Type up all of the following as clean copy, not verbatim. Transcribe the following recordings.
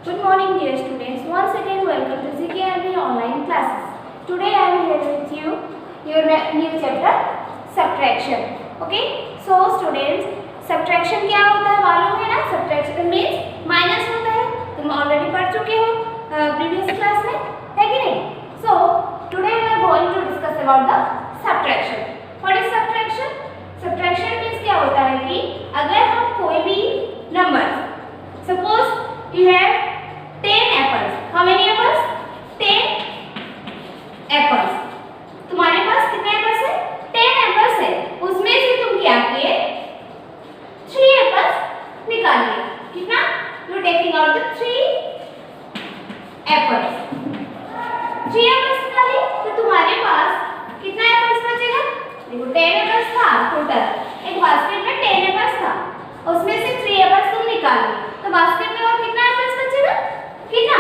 Good morning, dear students. Once again, welcome to ZKRB online classes. Today I am here with you your new chapter subtraction. Okay? So students, subtraction क्या होता है मालूम है ना? Subtraction means minus होता है. तुम already पढ़ चुके हो previous class में, है कि नहीं? So today we are going to discuss about the subtraction. What is subtraction? Subtraction means क्या होता है कि अगर हम कोई भी number, suppose you have 10 apples. How many apples? 10 apples. तुम्हारे पास कितने apples है? 10 apples है. उसमें से तुम क्या किए? 3 apples निकाल लिए. कितना? You taking out the 3 apples. 3 apples निकाले तो तुम्हारे पास कितना apples बचेगा? देखो 10 apples था टोटल. एक बास्केट में 10 apples था. उसमें से 3 apples तुम निकाल लिए. तो बास्केट में और कितना apples बचेगा? कितना?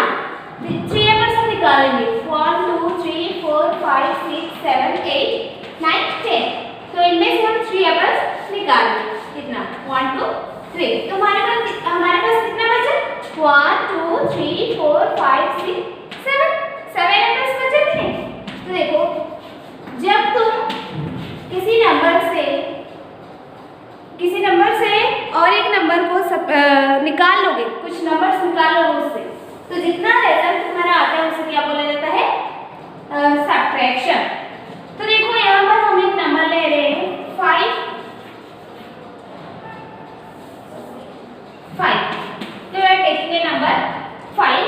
3 apples हम निकालेंगे. 1 2 3 4 5 6 7 8 9 10. तो इनमें से हम 3 apples निकाल लेंगे. कितना? 1 2 3. तो हमारे पास कितना बचा? 1 2 3 4 5 6 7 apples बचे कि नहीं? तो देखो जब तुम किसी नंबर से और एक नंबर को निकाल लोगे, कुछ नंबर्स निकाल लोगे उससे, तो जितना रिजल्ट तुम्हारा आता है उसे क्या बोला जाता है? सब्ट्रैक्शन. तो देखो यहाँ पर हम एक नंबर ले रहे हैं 5. तो we are taking a number 5.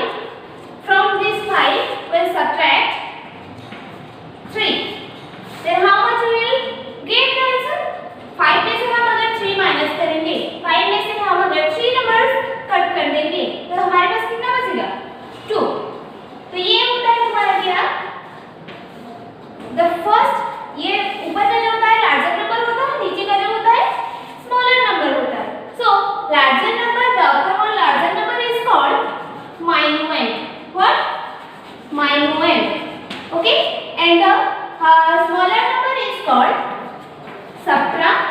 From this 5 we'll subtract 3. Then how much we will get the answer? 5 में से हम अगर 3 माइनस करेंगे, 5 में से हम अगर 3 नंबर्स कट कर देंगे तो हमारे पास कितना बचेगा? 2. तो ये होता है तुम्हारा क्या? The first, ये ऊपर का जो होता है लार्जर नंबर होता है, नीचे का जो होता है स्मॉलर नंबर होता है. So larger number, the other one larger number is called minuend. What? Minuend. Okay? And the smaller number is called subtrahend.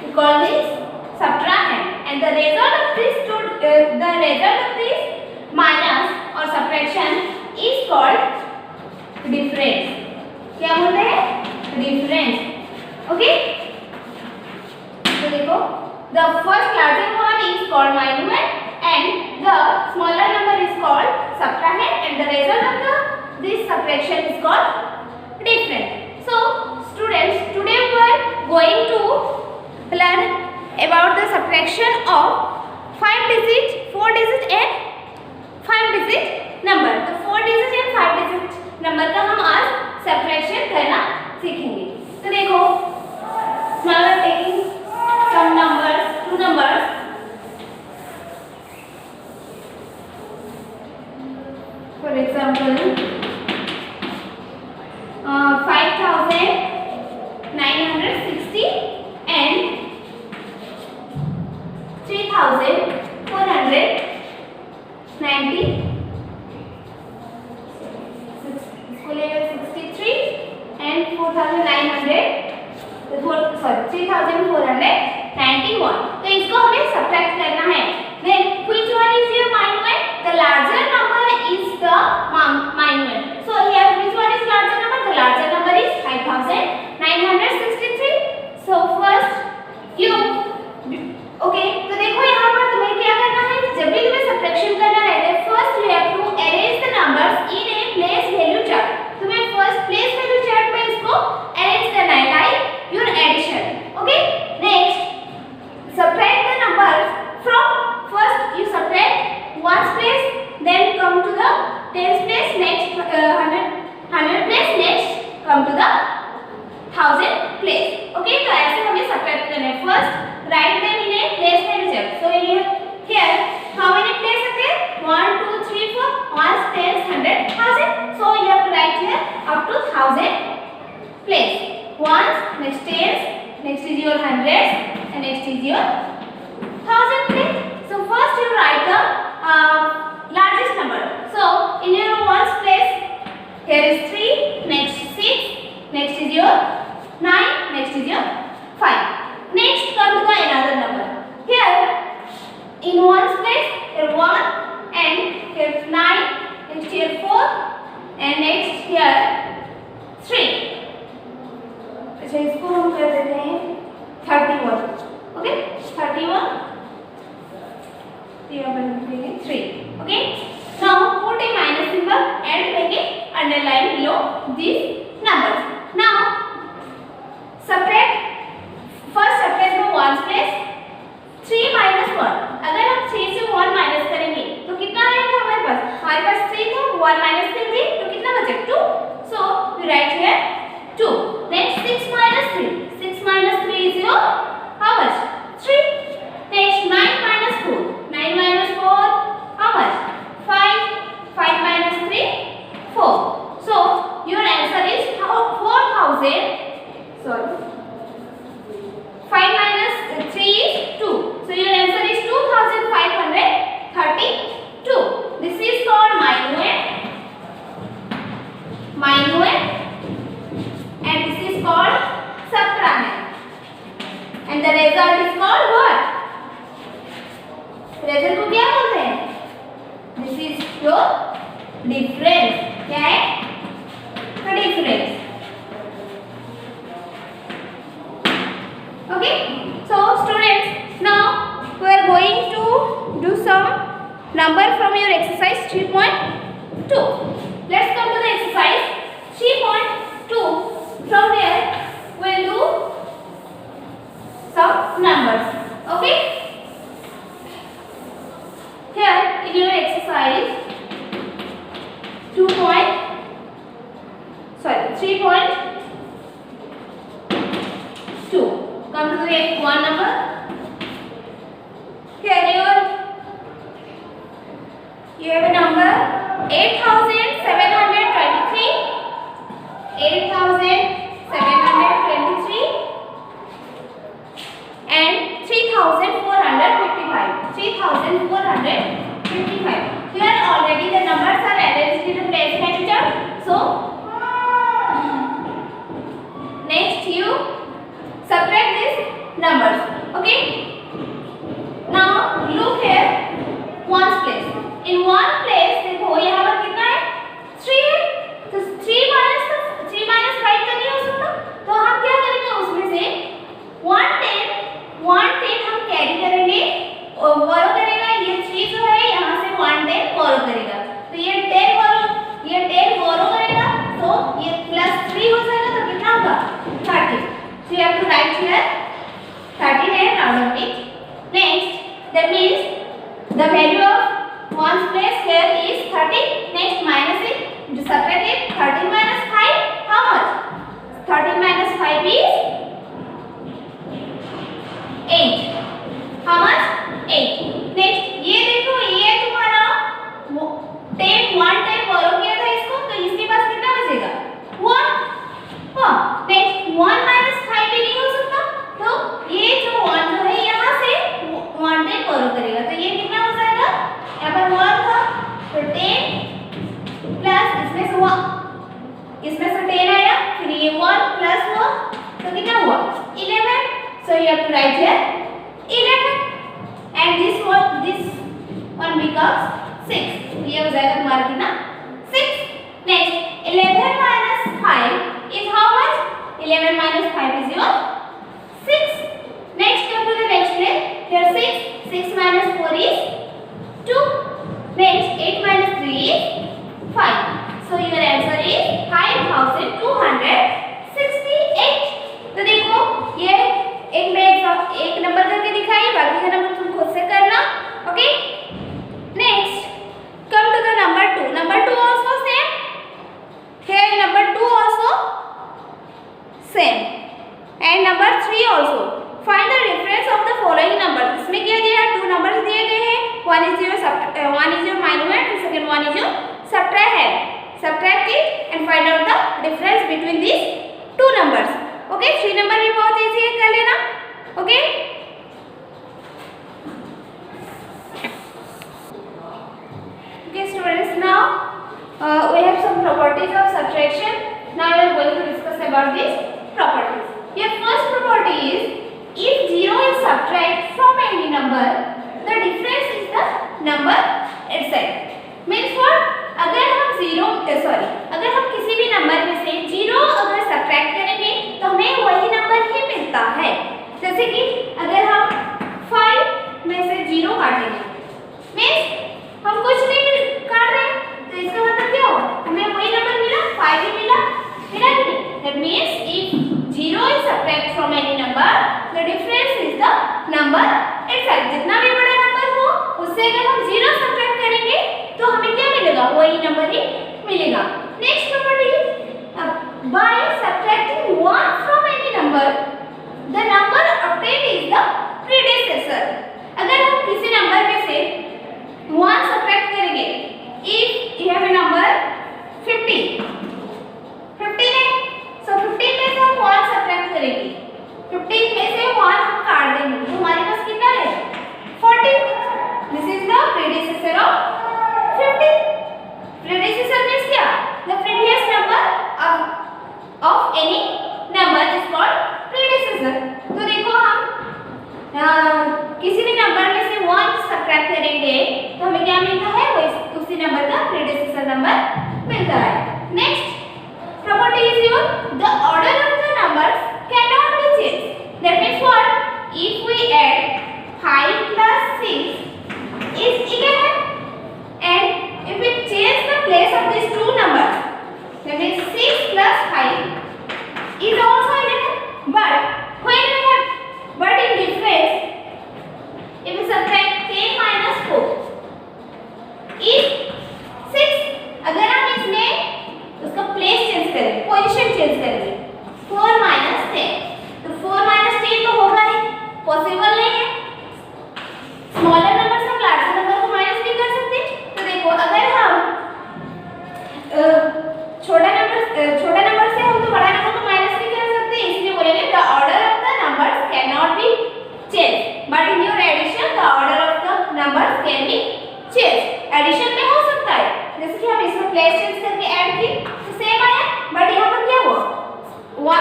We call this subtrahend. And the result of this minus or subtraction is called difference. क्या बोलते हैं? Difference. Okay? तो देखो, the first larger one is called minuend and the smaller number is called subtrahend, and the result of this subtraction is called difference. So students, today we are going to learn about the subtraction of 5 digit, 4 digit and 5 digit number. तो 4 digit and 5 digit number का हम आज subtraction करना सीखेंगे. तो देखो, now we are taking some numbers, 2 numbers. For example, 5,960 and 3,490. इसको ले 63 and 4,900. 3,491. तो इसको हमें सब्ट्रैक्ट करना है. Then which one is your minuend? The larger number is the minuend. So here which one is larger number? The larger number is 5,963. So first you okay. तो देखो यहाँ पर तुम्हें क्या करना है? जब भी तुम्हें सब्ट्रैक्शन करना रहता है, first you have to arrange the numbers in a place value chart. तुम्हें first place value chart में इसको arrange करना है like your addition. Okay? Next, subtract the numbers from first you subtract ones place, then come to the tens place, next 100 place, next come to the 1000 place. Okay? तो ऐसे हमें subtract करना है. First write them in a place value chart. So here how many places are there? 1 2 3 4 ones, tens, 100, 1000. So you have to write here up to 1000 place. Ones, next tens, next is your hundreds, and next is your 1000 place. So first you write the largest number. So in your ones place, here is 3, next 6, next is your 9, next is your 5. Next come to the another number. Here here 1 and here 9, next here 4 and next here 3. अच्छा इसको हम कर देते हैं 31. Okay 31 3. Okay, now put a minus symbol and make a underline below these numbers. Now subtract, first subtract the ones place. 3 minus 1, अगर हम 3 से 1 minus करेंगे तो कितना आएगा हमारे पास? 3 था, 1 माइनस कर दिए तो कितना बचा? 2. So we write here 2. Next 6 minus 3. 6 minus 3 is your how much? 3. Next 9 minus 4. 9 minus 4 how much? 5. 5 minus 3 4. So your answer is 4000. Sorry. 5 minus 3 is 2. So your answer is 2532. This is called minuend and this is called subtrahend. And the result is called what? Result को क्या बोलते हैं? This is your difference. क्या है? The difference. Okay. So students, now we are going to do some number from your exercise 3.2. Let's come to the exercise 3.2. From there we will do some numbers. Okay. Here in your exercise 3.2. Come to the one number. Here you have a number 8723 and 3455. Here already the numbers are arranged in a place method. So next you subtract these numbers. Okay. Now look here, ones place. In one place देखो यहाँ पर कितना है? 3 है. तो 3 minus 5 तो नहीं हो सकता. तो हम क्या करेंगे उसमें से 110 हम कैरी करेंगे और बोरो करेगा. ये 3 जो है यहाँ से 110 बोरो करेगा. तो ये 10 बोरो करेगा. तो ये प्लस 3 हो जाएगा. तो कितना होगा? 30. So you have to write here 30 and round of it. Next, that means the value of ones place here is 30. Next minus it, subtract it. 30 minus 5, how much? 30 minus 5 is 8. How much? 8. Next, ये देखो ये तुम्हारा 110 बोरो किया था इसको, तो इसके पास कितना बचेगा? 1. हाँ. Next 1 minus 5 भी नहीं हो सकता. तो ये जो 1 जो है यहाँ से 110 बोरो करेगा. तो ये कितना हो जाएगा? यहाँ पर 1 था तो 10 प्लस इसमें से 10 आया. फिर ये 1 प्लस 1 तो कितना हुआ? 11. So you have to write here 11 and this one becomes 6. ये हो जाएगा तुम्हारा कितना? 6. Next 11 minus 5 is how much? 11 minus 5 is your 6. Next come to the next place. Here 6 minus 4 is 2. Next 8 minus 3 is 5. So your answer is 5268. तो देखो ये एक number करके दिखाई, बाकी का नंबर तुम खुद से करना. Okay. Next come to the number number itself. जितना भी बड़ा नंबर हो उससे अगर हम 0 सब्ट्रैक्ट करेंगे तो हमें क्या मिलेगा, वही नंबर ही मिलेगा। Next property, by subtracting 1 from any number the number obtained is the predecessor। अगर हम किसी नंबर में से 1 सब्ट्रैक्ट करेंगे, if you have a number 15 है, so 15 में से हम 1 सब्ट्रैक्ट करेंगे, 15 में से 1 हम काट देंगे तो हमारे पास कितना है 40। This is the predecessor of 15। Predecessor means क्या, the previous number of any number is called predecessor. तो देखो हम किसी भी नंबर में से 1 सब्ट्रैक्ट करेंगे तो हमें क्या मिलता है, वो उसी नंबर का प्रीडिसेसर नंबर मिलता है। Next property is your the order of the numbers cannot be changed। That means what, if we add 5 plus 6 is equal, and if we change the place of these two numbers, that means 6 plus 5 is also equal, but when we have but in difference, if we subtract 10 minus 4 is 6। अगर हम इसमें उसका place change करें, position change करेंगे, 4 minus 10, तो 4 minus 10 तो होगा नहीं, पॉसिबल नहीं है। स्मॉलर नंबर से हम लार्जर नंबर को माइनस नहीं कर सकते। तो देखो अगर हम छोटा नंबर से हम तो बड़ा नंबर को माइनस नहीं कर सकते, इसलिए बोलेंगे the order of the numbers can not be change, but in your addition the order of the numbers can be change. Addition में हो सकता है, जैसे कि हम इसमें प्लेस चेंज करके ऐड की तो सेम आया, बट यहाँ पर क्या हुआ,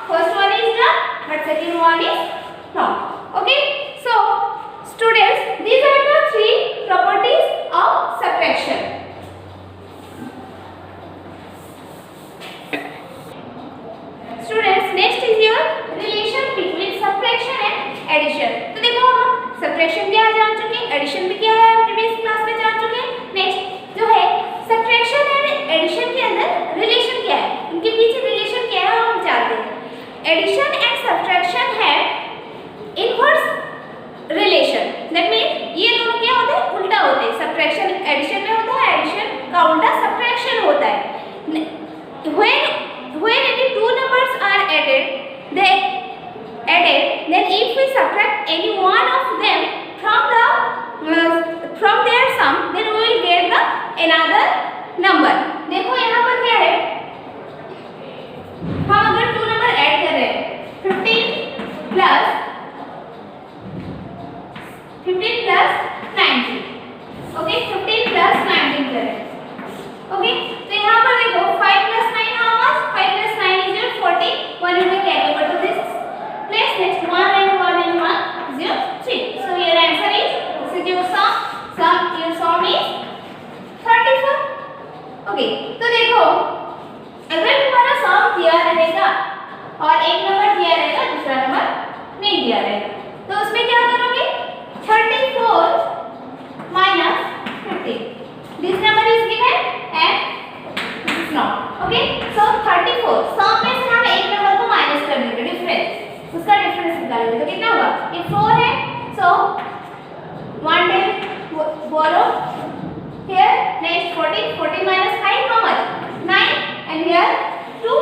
first one is done but second one is not. Okay, so students, these are the 3 properties of subtraction। Students, next is your relation between subtraction and addition. तो देखो हम सब्ट्रैक्शन क्या जान चुके हैं, एडिशन भी क्या है प्रीवियस क्लास में जान चुके हैं। नेक्स्ट जो है सब्ट्रैक्शन एंड एडिशन के अंदर रिलेशन क्या है, उनके बीच रिलेशन क्या है हम जानते हैं। एडिशन एंड सब्ट्रैक्शन है इनवर्स रिलेशन। दैट मींस ये दोनों क्या होते हैं, उल्टा होते हैं। सब्ट्रैक्शन एडिशन में होता है, एडिशन का उल्टा सब्ट्रैक्शन होता है। when any two numbers are added, then if we subtract any one of them from their sum, then we will get the another number। देखो यहाँ पर क्या है, हम अगर 2 नंबर ऐड कर रहे हैं, 15 plus 19, ओके, 15 plus 19 करें, ओके। तो यहाँ पर देखो 5 plus 9 how much, 5 plus 9 is your 40, 1 will be carried over to this place। Next 1 and 1 and 1 is your 3। So your answer is, this is your sum is 34। Okay, तो देखो अगर तुम्हारा सम दिया रहेगा और एक नंबर दिया रहेगा, दूसरा नंबर नहीं दिया रहेगा, तो उसमें क्या करोगे, 34 minus 15, this number is given and this is not, okay। So 34 सम में से हम एक नंबर को माइनस कर देंगे, डिफरेंस, उसका डिफरेंस निकालेंगे, तो कितना होगा, ये 4 है, so 1 10 borrow here। next 40 minus 5 how much, 9, and here 2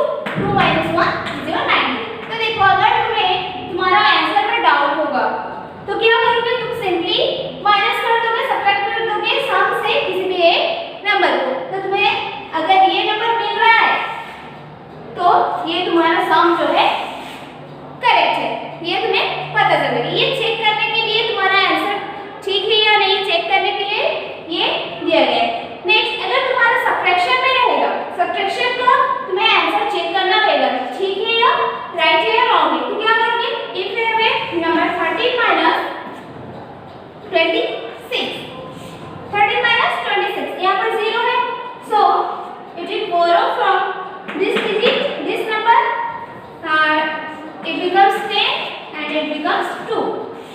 minus 1 is your 9। तो देखो अगर तुम्हारा आंसर में डाउट होगा तो क्या करोगे, तुम सिंपली माइनस कर दोगे, सब्ट्रैक्ट कर दोगे सम से किसी भी एक नंबर को। तो तुम्हें अगर ये नंबर मिल रहा है तो ये तुम्हारा सम जो है करेक्ट है, ये तुम्हें पता चलेगा। ये चेक करने के लिए तुम्हारा आंसर ठीक है या नहीं, चेक करने के लिए ये दिया गया है। नेक्स्ट, अगर तुम्हारा सब्ट्रैक्शन में रहेगा, सब्ट्रैक्शन का तुम्हें आंसर चेक करना रहेगा ठीक है या राइट है या रॉन्ग है। तो क्या करोगे, if you have a number 13 minus 26, 13 minus 26, यहाँ पर 0 है, so it will borrow from this digit, this number, it becomes 10 and it becomes 2।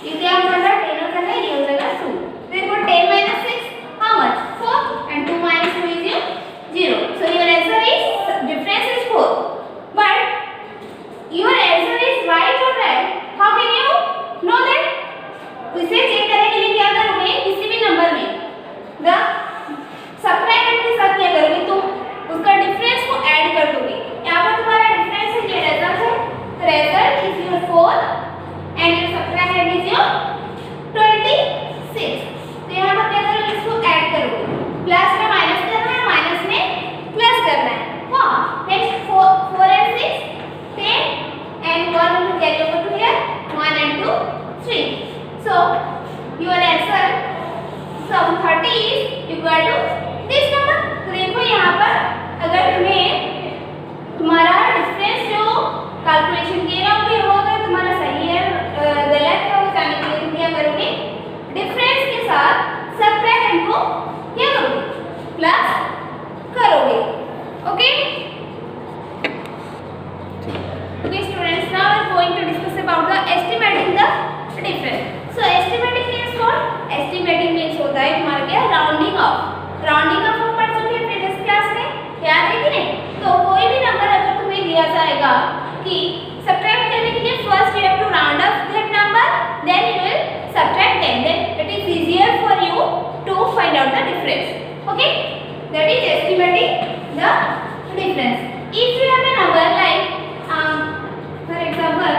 ये क्या हो जाएगा, 10 हो जाएगा, ये हो जाएगा 2। देखो 10 minus 6 how much, 4, and 2 minus 2 is your 0। So your answer is, difference is 4, but your answer is right or right, how can you 3. So your answer sum 30 is equal to this number. तो देखो यहाँ पर अगर तुम्हें तुम्हारा difference जो calculation किए रहोगे वो अगर तुम्हारा सही है गलत है वो जानने के लिए तुम क्या करोगे, डिफरेंस के साथ सबट्रैक्ट को क्या करोगे, प्लस करोगे. Okay Okay students, now we are going to discuss about the estimating the difference. So estimating means what? Estimating means होता है तुम्हारा क्या, राउंडिंग ऑफ. राउंडिंग ऑफ हम पढ़ चुके हैं प्रीवियस क्लास में, याद है कि नहीं? तो कोई भी नंबर अगर तुम्हें दिया जाएगा कि सब्ट्रैक्ट करने के लिए first you have to round off that number, then you will subtract them, then it is easier for you to find out the difference. Okay, that is estimating the difference. If you have a number like for example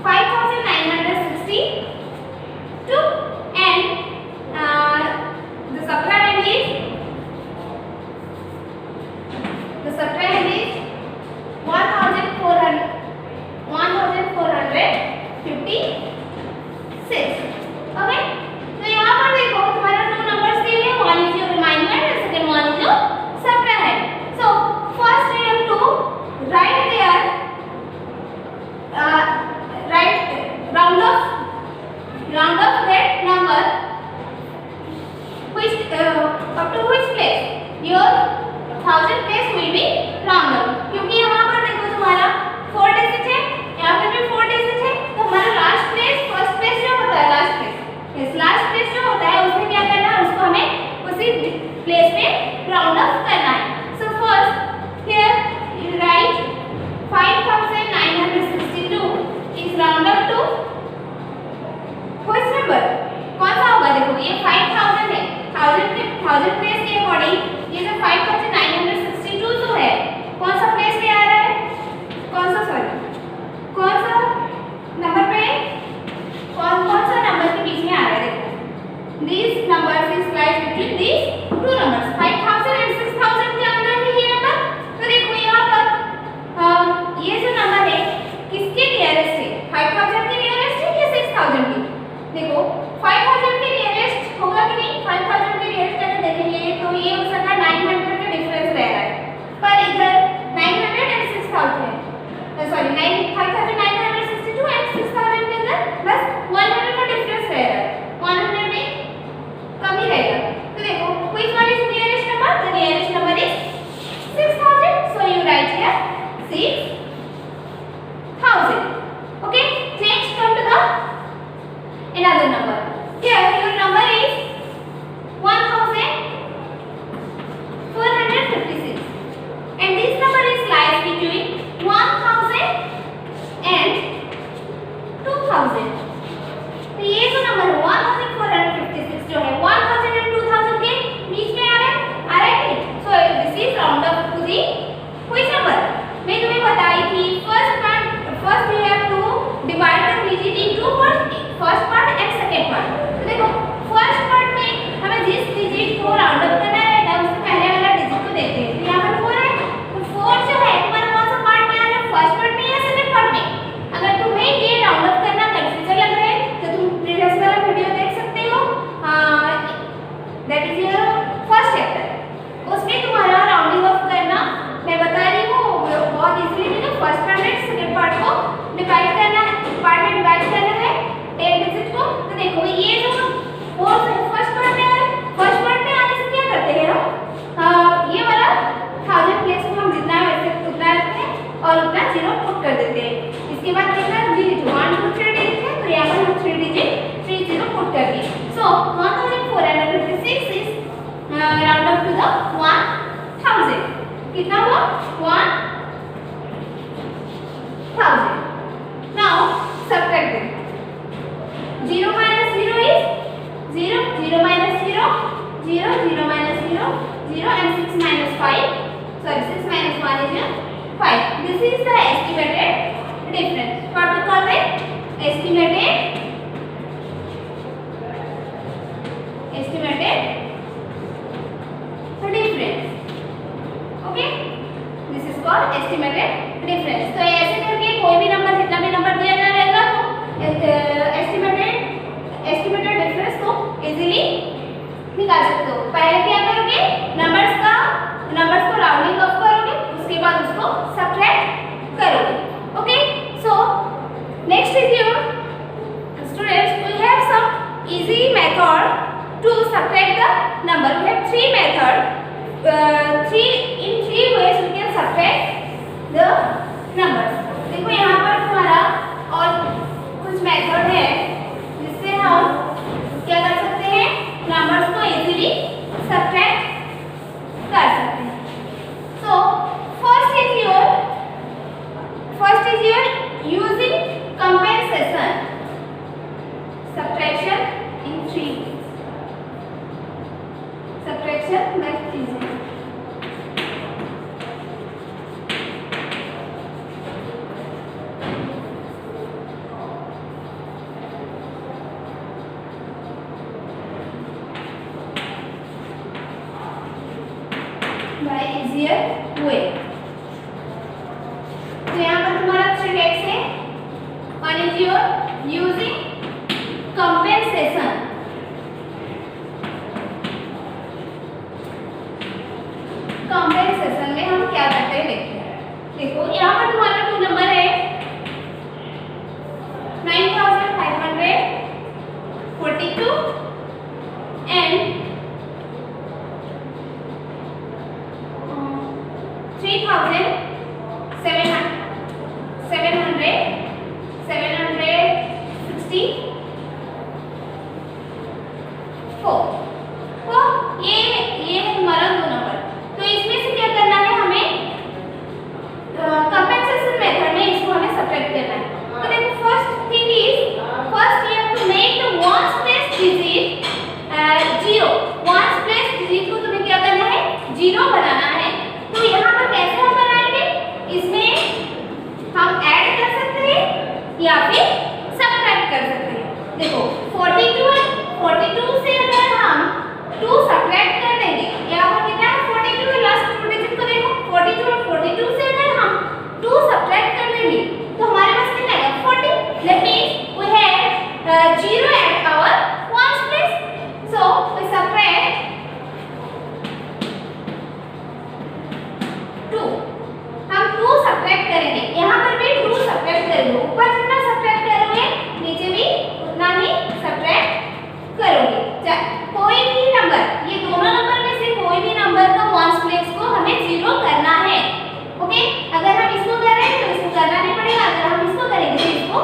5962 and the subtrahend is 1456. okay, तो यहाँ पर देखो तुम्हारा दो numbers दिए हैं, one is your reminder and second one is your subtrahend. So first you have to write there round off that number which up to which place your 1000 place will be round up. क्योंकि यहाँ पर देखो तुम्हारा 4 digit है, यहाँ पर भी 4 digit है, तो हमारा लास्ट प्लेस फर्स्ट प्लेस जो होता है, लास्ट प्लेस, इस लास्ट प्लेस जो होता है उसमें क्या करना है, उसको हमें उसी प्लेस पे राउंड ऑफ करना है. So first here you right 5962 is round up to which number, कौन सा होगा, देखो ये 5000 है, 1000 प्लेस के अकॉर्डिंग ये जो 5962 जो है कौन सा प्लेस पे आ रहा है, कौन सा नंबर पे, कौन सा नंबर के बीच में आ रहा है. देखो these numbers is placed between these two numbers, 5000 and 6000 के अंदर है ये नंबर. तो देखो यहाँ पर ये जो नंबर है किसके नियरेस्ट है, 5000 के नियरेस्ट है या 6000 की. देखो 5000 के नियरेस्ट होगा कि नहीं, 5000 के नियरेस्ट अगर देखेंगे तो ये हो सकता है 900 का डिफरेंस रह रहा है, पर इधर 900 and 6000 है, सॉरी 5962 and 6000 के अंदर बस 100 का डिफरेंस रह रहा है, 100 में कम ही रहेगा. तो देखो which one is nearest number, the nearest number is 6000, so you write here 6000. okay, next come to the another number. Here your number is 1456 and this number is lies between 1000 and 2000. तो ये जो number 1456 जो है 1000 and 2000 के बीच में आ रहा है कि नहीं. So this is round up to the which number. मैं तुम्हें बताई थी first you have to divide the digit into first part and second part. तो देखो फर्स्ट पार्ट में हमें जिस डिजिट को राउंड अप करना है उससे पहले वाला डिजिट को देखते हैं. तो यहाँ पर 4 है, तो 4 जो है तुम्हारा कौन सा पार्ट में आ रहा है, फर्स्ट पार्ट में या सेकंड पार्ट में. अगर तुम्हें ये राउंड अप करना कंफ्यूजन लग रहा है तो तुम प्रीवियस वाला वीडियो देख सकते हो, that is your first chapter. उसमें तुम्हारा राउंडिंग ऑफ करना मैं बता रही हूँ बहुत इजीली. ना फर्स्ट पार्ट में सेकंड पार्ट को डिवाइड करना है, पार्ट में डिवाइड करना है 8 डिजिट को. तो देखो ये जो फर्स्ट पार्ट में आने से क्या करते हैं हम, ये वाला 1000 प्लेस को हम जितना है वैसे उतना रखते हैं और उतना 0 पुट कर देते हैं. इसके बाद कितना डिजिट 1 2 3 डिजिट है, तो यहाँ पर हम 3 डिजिट 30 पुट कर दिए. So 1456 is round up to the 1000. कितना हुआ 1000. नाउ सबट्रैक्ट दें. 0 minus 0 is 0, 0 minus 0, 0, 0 minus 0, 0 and 6 minus 5, sorry 6 minus 1 is 5. This is the estimated difference. What we call it? Estimated difference. Okay, this is called number, we have three method. In three ways we can subtract the numbers. देखो यहाँ पर तुम्हारा और कुछ method है जिससे हम क्या कर सकते हैं, नंबर्स को इजीली सब्ट्रैक्ट कर सकते हैं. So first is your using compensation, subtraction in three ways. Subtraction by using. By easier way. तो यहाँ पर तुम्हारा थ्री टेक्स है. One is your using compensation. Compensation में हम क्या करते हैं देखो यहाँ पर तुम्हारा टू नंबर है 9542 एंड 764. तो ये है तुम्हारा दो नंबर. तो इसमें से क्या करना है, हमें कंपेंसेशन मेथड में इसको हमें सब्ट्रैक्ट करना है. तो देखो first thing is, first you have to make the ones place digit zero. Ones place digit को तुम्हें क्या करना है, जीरो बनाना है. तो यहाँ पर कैसे हम बनाएंगे, इसमें हम ऐड कर सकते हैं या फिर सब्ट्रैक्ट कर सकते हैं. देखो 42 से अगर हम 2 सब्ट्रैक्ट कर देंगे, यहाँ पर कितना है 42 है, लास्ट टू डिजिट को देखो 42 और 42 से अगर हम 2 सब्ट्रैक्ट कर देंगे तो हमारे पास कितना आएगा 40. That means we have 0 at our ones place. So we subtract 2. हम 2 सब्ट्रैक्ट करेंगे, यहाँ पर भी 2 सब्ट्रैक्ट करेंगे. ऊपर जितना सब्ट्रैक्ट करोगे नीचे भी उतना ही सब्ट्रैक्ट करोगे. कोई भी नंबर, ये दोनों नंबर में से कोई भी नंबर का वंस प्लेस को हमें जीरो करना है. ओके, अगर हम इसको कर रहे हैं तो इसको करना नहीं पड़ेगा, अगर हम इसको करेंगे तो इसको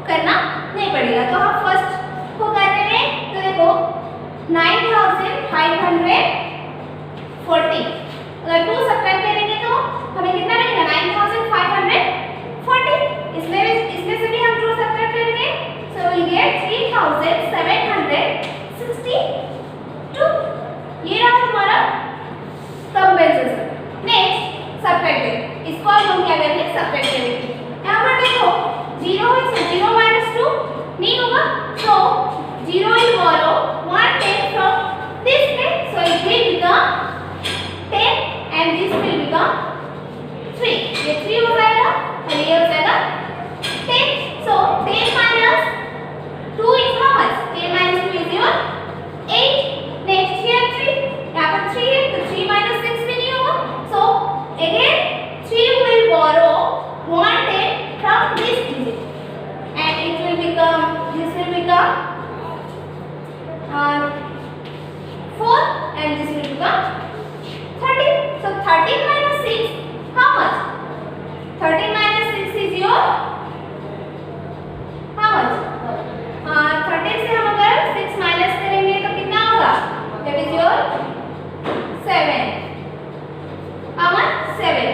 करना नहीं पड़ेगा. तो हम फर्स्ट को कर रहे हैं. तो देखो 9540, अगर 2 सब्ट्रैक्ट करेंगे तो हमें कितना मिलेगा 9540. इसमें से भी हम 2 सब्ट्रैक्ट करेंगे, सो वी गेट 3762. ये रहा हमारा कंपेंसेशन. नेक्स्ट सब्ट्रैक्ट, इसको हम क्या करेंगे, सब्ट्रैक्ट करेंगे. यहाँ पर देखो 0 है, सो 0 - 2 नहीं होगा. सो 0 will borrow 1 10 from this place, so it will become 10 and this will become 3. ये 3 हो जाएगा और ये हो जाएगा 10. So 10 minus 2 is how much? 10 minus 2 is your 8. Next here 3. यहाँ पर 3 है तो 3 minus 6 भी नहीं होगा. So again 3 will borrow 1 10 from this digit and it will become, this will become 4 and this will become 13. So 13 minus 6 how much? 13 minus 6 is your how much? 13 से हम अगर 6 माइनस करेंगे तो कितना होगा? That is your 7. how much? 7.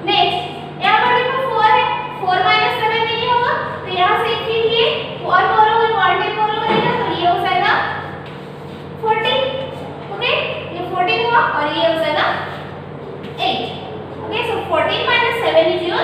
Next यहाँ पर देखो 4 है, 4 minus 7 नहीं होगा तो यहाँ से फिर ये 4 बोरोगे 1 10 बोरो करेगा तो ये हो जाएगा 14. ओके, ये 14 हुआ और ये हो जाएगा 8. Okay, so 14 minus 7 is your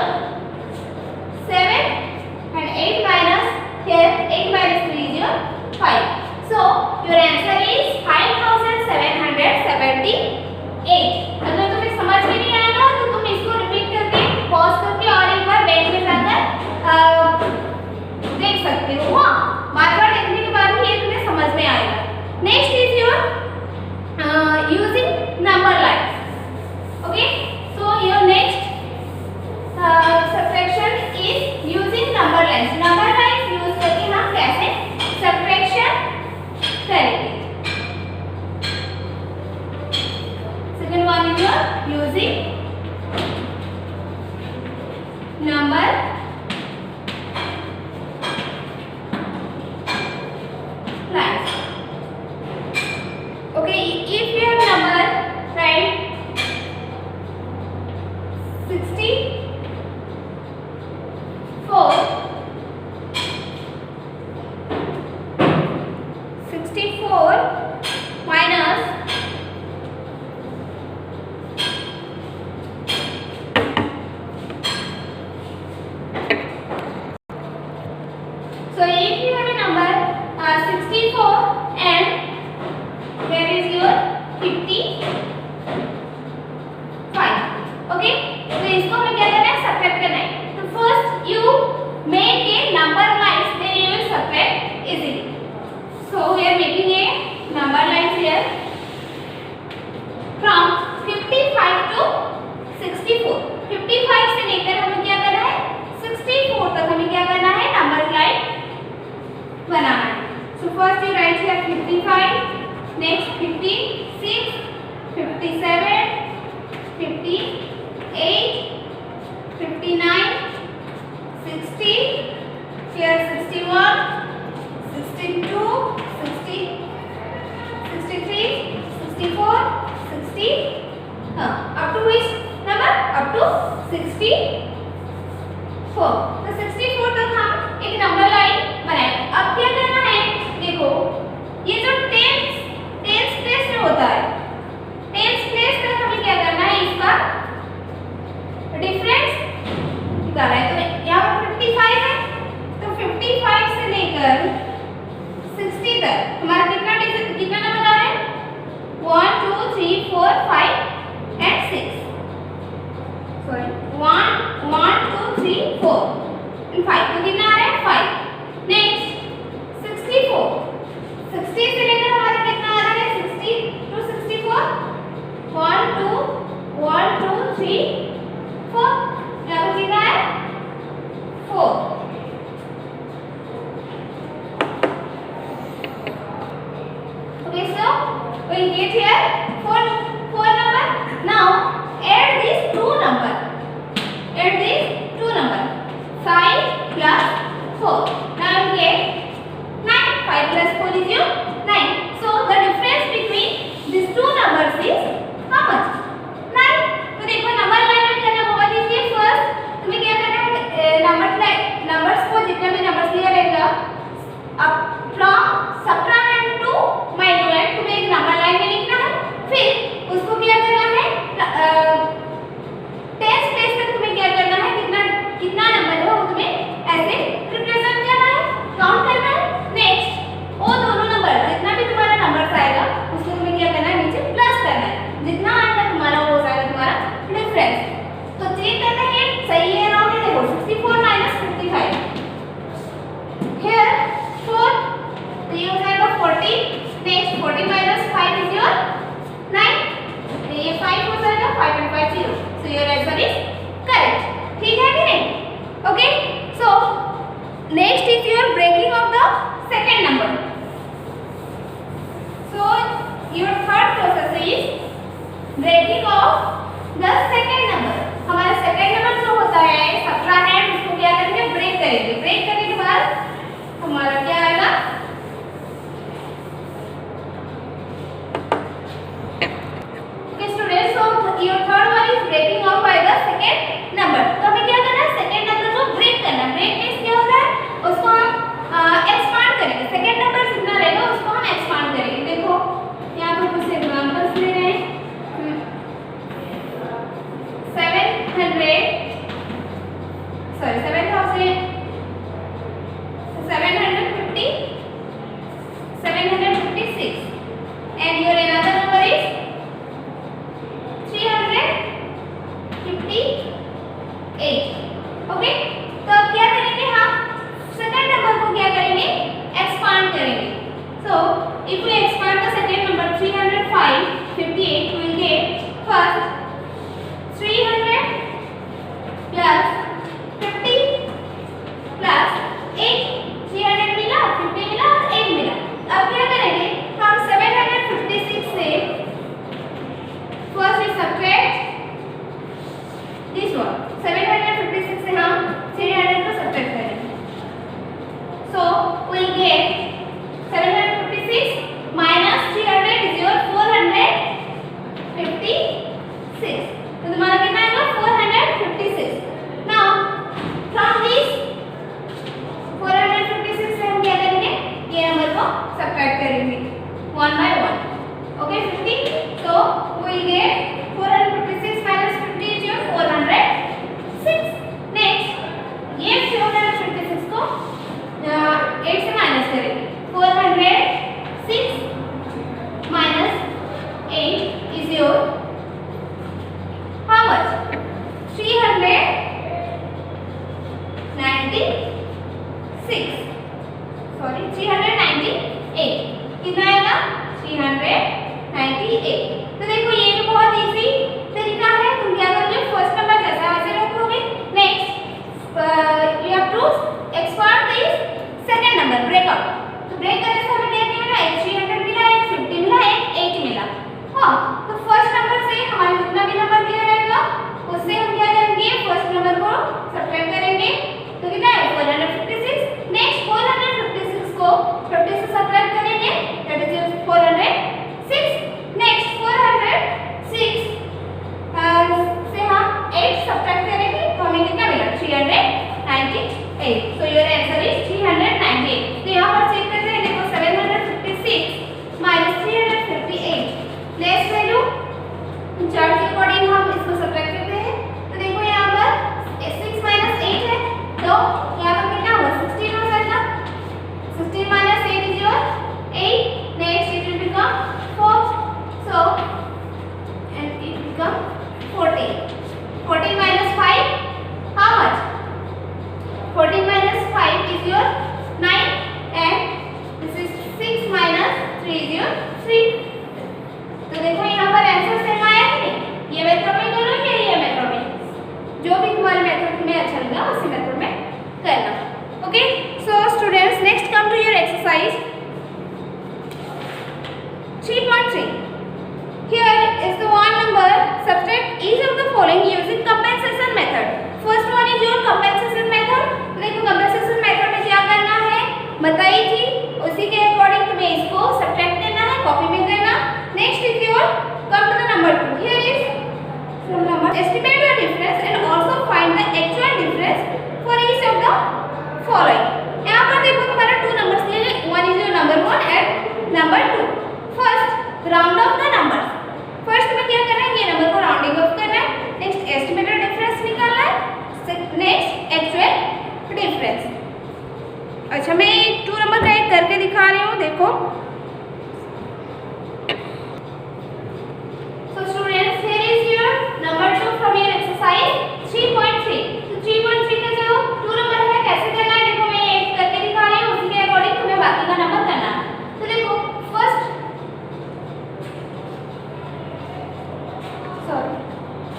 So if you have a number 64 and where is your 55, okay? तो इसको हमें क्या करना है, सब्ट्रैक्ट करना है. तो first you make a number lines, then you will subtract easily. So we are making a number lines here from 55 to 64. 55 से लेकर हमें क्या करना है, 64 तक हमें क्या करना है, नंबर लाइन बनाना है. So first you write here 55, next 56, 57, 58, 59, 60, here 61, 62, 60, 63, 64, 60, up to which number? Up to 64. तो 64 तक हम एक नंबर लाइन बनाएंगे. अब क्या करना है, देखो ये जो टेंस प्लेस में होता है, टेंस प्लेस तक हमें क्या करना है, इसका डिफरेंस निकालना है. तो यहाँ पर 55 है, तो 55 से लेकर 60 तक हमारा कितना नंबर आ रहा है, 1 2 3 4 5 and 6. Sorry, 1 2 3 4 and 5. तो कितना आ रहा है, 5. नेक्स्ट 64, 60 से लेकर हमारा कितना आ रहा है, 60 to 64, 1 2 3 4. यहाँ पर कितना है, 4. Okay, so we'll get here 4 number. Now add these two number. Add these two number. 5 plus 4. Now you get 9. 5 plus 4 is your 9. So the difference between these two numbers is how much? 9. तो देखो number line में करना बहुत easy है. First तुम्हें क्या करना है, नंबर्स को जितने भी नंबर्स लिया रहेगा, अब फ्रॉम सब्ट्रैक्ट टू माइनस तुम्हें एक नंबर लाइन में लिखना है. फिर उसको क्या करना है, टेंस प्लेस तक तुम्हें क्या करना है, कितना नंबर है वो तुम्हें ऐसे रिप्रेजेंट करना है, काउंट करना है. नेक्स्ट वो दोनों नंबर जितना भी तुम्हारा नंबर आएगा उसको तुम्हें क्या करना है, नीचे प्लस करना है. जितना आएगा तुम्हारा वो हो जाएगा तुम्हारा डिफरेंस. तो चेक करते हैं सही है रॉन्ग है. देखो 64 minus 55, here 4, तो ये हो जाएगा 40. नेक्स्ट 40 minus 5 is your 9, ये 5 हो जाएगा, 5 and 5 0. So your answer is correct. ठीक है कि नहीं? Okay, so next is your breaking of the second number. So your third process is breaking of the second number. हमारा सेकंड नंबर जो होता है सब्ट्रैक्ट, उसको क्या करेंगे, ब्रेक करेंगे. ब्रेक करने के बाद हमारा क्या आएगा, okay students, so your third one is breaking off by the second number. तो हमें क्या करना है, सेकंड नंबर को ब्रेक करना. ब्रेक मींस क्या होता है, उसको हम एक्सपांड करेंगे. सेकंड नंबर जितना रहेगा उसको हम एक्सपांड करेंगे. देखो यहाँ पर कुछ एग्जांपल्स ले रहे हैं. सॉरी 398 कितना आएगा 398। तो देखो ये भी बहुत इजी तरीका है। तुम क्या करोगे फर्स्ट नंबर जैसा वैसे रखोगे। Next you have to expand this second number break out. तो ब्रेक करने से हमें क्या मिला एक 300 मिला एक 50 मिला एक 80 मिला। हाँ तो फर्स्ट नंबर से हमारे जितना भी नंबर दिया रहेगा उससे हम क्या करेंगे फर्स्ट नंबर को सब्ट्रैक्ट करेंगे। तो कितना है 456। नेक्स्ट 456 को 50 से सब्ट्रैक्ट करेंगे दैट इज 406। नेक्स्ट 406 से हम 8 सब्ट्रैक्ट करेंगे तो हमें कितना मिला 398। So your answer is 398। तो यहाँ पर चेक करते हैं देखो 756 माइनस 358 प्लेस वैल्यू चार्ट के अकॉर्डिंग हम इसको सब्ट्रैक्ट करते हैं। तो देखो यहाँ पर 6 माइनस 8 है तो यहाँ पर कितना होगा 16 हो जाएगा। 16 minus 8 is your 8। Next it will become 4 so and it become 14। 14 minus 5 how much 14 minus 5 is your 9 and this is 6 minus 3 is your 3। तो देखो यहाँ पर आंसर सेम आया है नहीं। ये मेथड में करो या ये मेथड में जो भी तुम्हारे मेथड में अच्छा लगा उसी मेथड में करना। Okay so students next come to your exercise 3.3। Here is the one number. Subtract each of the following using compensation method. First one is your compensation method. तो देखो compensation method में क्या करना है बताई थी उसी के अकॉर्डिंग तुम्हें इसको सब्ट्रैक्ट करना है कॉपी में करना। Next is your come to the number 2. Here is some number. Estimate the difference and also find the actual difference for each of the following. यहाँ पर देखो तुम्हारा 2 numbers दिए हैं। One is your number 1 and number 2. First round off the numbers. First में क्या करना है ये नंबर को राउंडिंग ऑफ करना है। नेक्स्ट एस्टिमेटेड डिफरेंस निकालना है। Next actual difference. अच्छा मैं 2 नंबर का एक करके दिखा रही हूँ देखो। So students here is your number 2 from your exercise 3.3। तो 3.3 का जो 2 नंबर है कैसे करना है देखो मैं एक करके दिखा रही हूँ उसी के अकॉर्डिंग तुम्हें बाकी का नंबर करना है। तो देखो first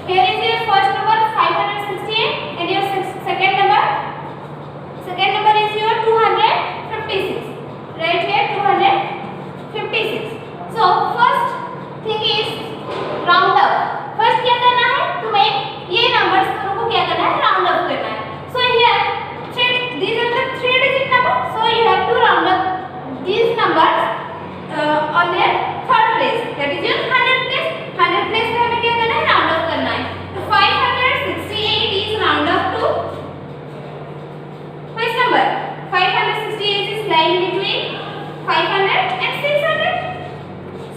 here is your first number 568 and your second number is your 256 right here 256। so first thing is round up। first क्या करना है तुम्हें ये numbers दोनों को क्या करना है round up करना है। so here these are the 3 digit number so you have to round up these numbers on their third place that is your 100 place। 100 place पे हमें क्या करना है राउंड ऑफ करना है। तो 568 is round up to which number 568 is lying between 500 and 600।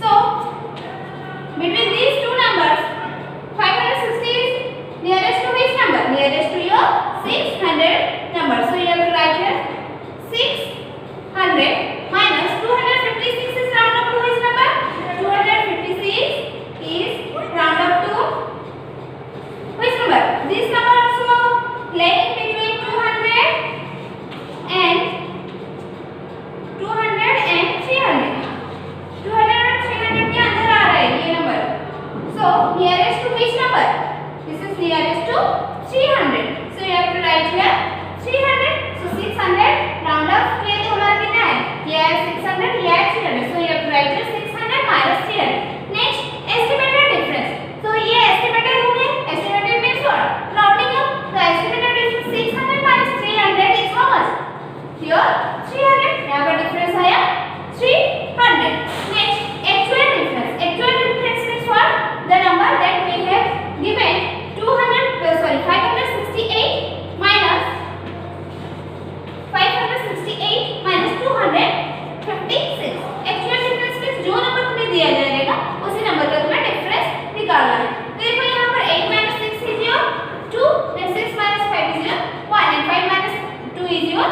so between these two numbers 560 is nearest to which number nearest to your 600 number। so you have to write here 600 minus 256 is round up to which number 256 is round up to which number this number also lying between 200 and 300 200 और 300 के अंदर आ रहा है ये number. so nearest to which number this is nearest to 300 so you have to write here 300। so 600 round up ये हमारा कितना है ये है 600 ये है 300 so you have to write here 600 minus 300। next estimated difference। so ये estimated हो गए estimated means what rounding up। the estimated difference 600 minus 300 is how much here 300 यहाँ पर difference आया 300। next actual difference means what the number that we have given 568 minus 256। actual difference means जो number तुम्हें दिया जाएगा उसी नंबर का तुम्हें डिफरेंस निकालना है। तो देखो यहाँ पर 8 minus 6 is your 2 then 6 minus 5 is your 1 and 5 minus 2 is your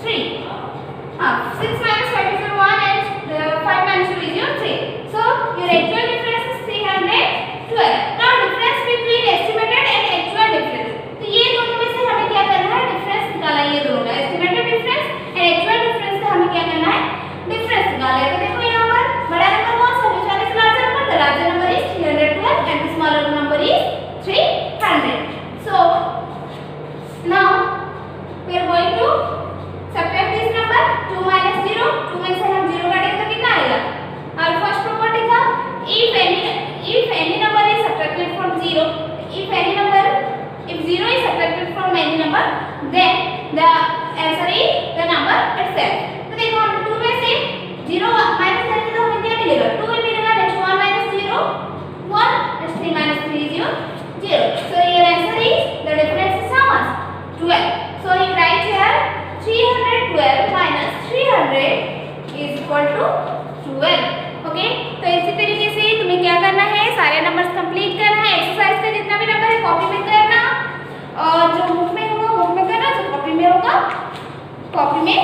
3। 6 minus 5 is your 1 and 5 minus 2 is your 3। so your actual difference is 312। now difference between estimated and actual difference। तो then the answer is the number itself. तो देखो हम 2 में से 0 minus करेंगे तो हमें क्या मिलेगा? 2 ही मिलेगा. Next 1 minus 0 1. Next 3 minus 3 is 0. So your answer is the difference is how much? 12. So you write here 312 minus 300 is equal to 12. Okay तो इसी तरीके से तुम्हें क्या करना है, सारे नंबर्स कंप्लीट करना है. एक्सरसाइज का जितना भी नंबर है कॉपी में करना, और जो बुक में होगा बुक में करना, जो कॉपी में होगा कॉपी में